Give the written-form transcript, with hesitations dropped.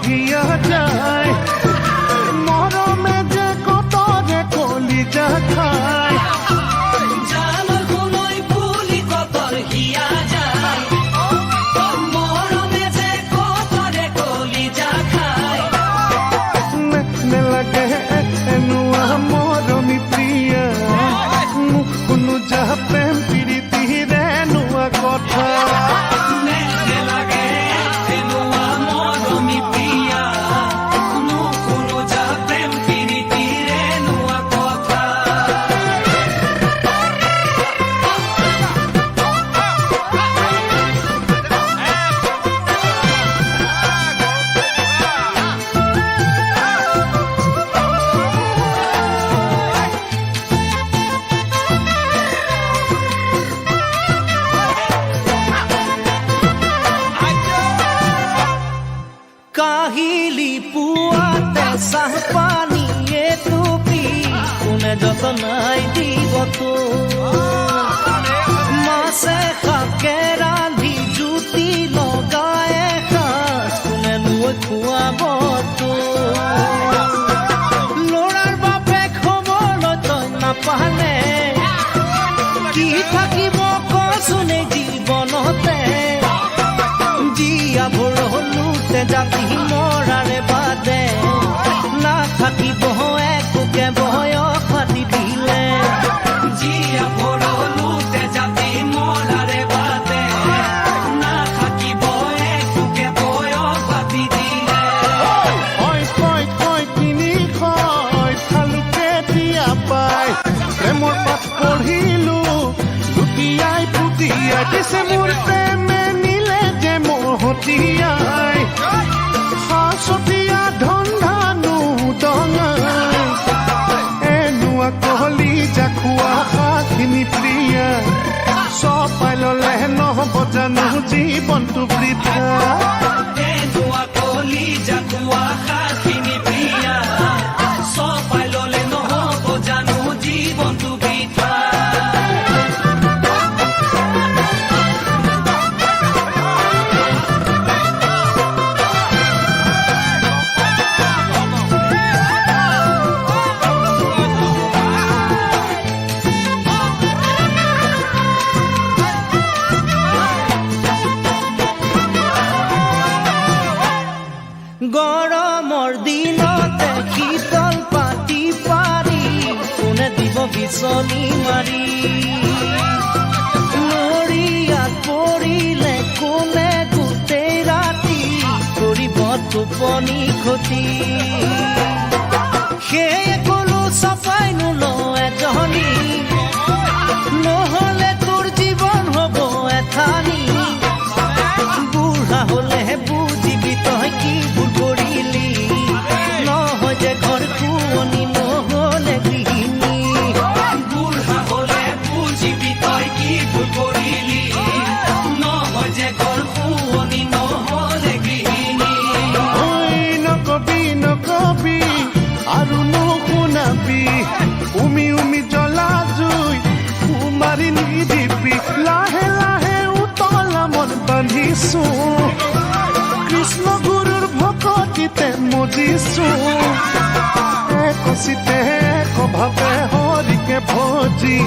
হিয়া যায় মরমে যে কতরে কলিজা খায় জামার কোনই ফুলি কতর হিয়া যায় মরমে যে কতরে কলিজা খায় নে লাগে এনুয়া মরমি প্রিয়া মুখ কোনো যা প্রেম প্রীতি রে নুয়া কথা কাহিলি পুয়াতে চাহ পানীয়ে টুপি কোনে যতনাই দিব তো মাছে শাকে ৰান্ধি জুতি লগাই সাজ কোনে লৈ খুৱাব তো ল'ৰাৰ বাপেক হ'বলৈ তই নাপালে কি থাকিব কচোনে জীৱনতে জীয়াবোৰ হলোতে জাতি মৰাৰে বাদে নাথাকিব একোকে বয়স পাতি দিলে জীয়াবোৰ হলোতে জাতি মৰাৰে বাদে নাথাকিব একোকে বয়স পাতি দিলে কয় কিনি কয় খালুকে দিয়া পাই প্ৰেমৰ পাঠ পঢ়িলো লুটিয়াই পুতিয়াই দিছে মোৰ প্ৰেমে নিলে যে মহতিয়াই সাঁচতীয়া ধন্ধানো দঙাই এনুৱা কহলি জাখোৱা সাখিনি প্ৰিয়া চপাই ললে নহব জানো জীৱনটো বৃথা এনুৱা কলি জাকুৱা সাখিনি প্ৰিয়া চপাই ললে নহব জানো জীৱনটো বৃথা গৰমৰ দিনতে শীতল পাতি পাৰি কোনে দিব বিচনী মাৰি নৰিয়াত পৰিলে কোনে গোটেই ৰাতি কৰিব টোপনি ক্ষতি সেয়ে কলো চাপাই নোলওঁ এজনী নহলে তোৰ জীৱন হ'ব এথানি বুঢ়া হলেহে বুজিবি তই কি ভুল কৰিলি নহয় যে ঘৰ শুৱনি নহলে গৃহিণী বুঢ়া হলে বুজিবি তই কি ভুল কৰিলি নহয় যে ঘৰ শুৱনি নহলে গৃহিণী নকবি আৰু নুশুনাবি উমি জ্বলা জুই কুমাৰী নিদিবি লাহে লাহে উতলা মন বান্ধিছো কৃষ্ণ গুৰুৰ ভকতিতে মজিছো একচিতে একভাৱে হৰিকে ভজি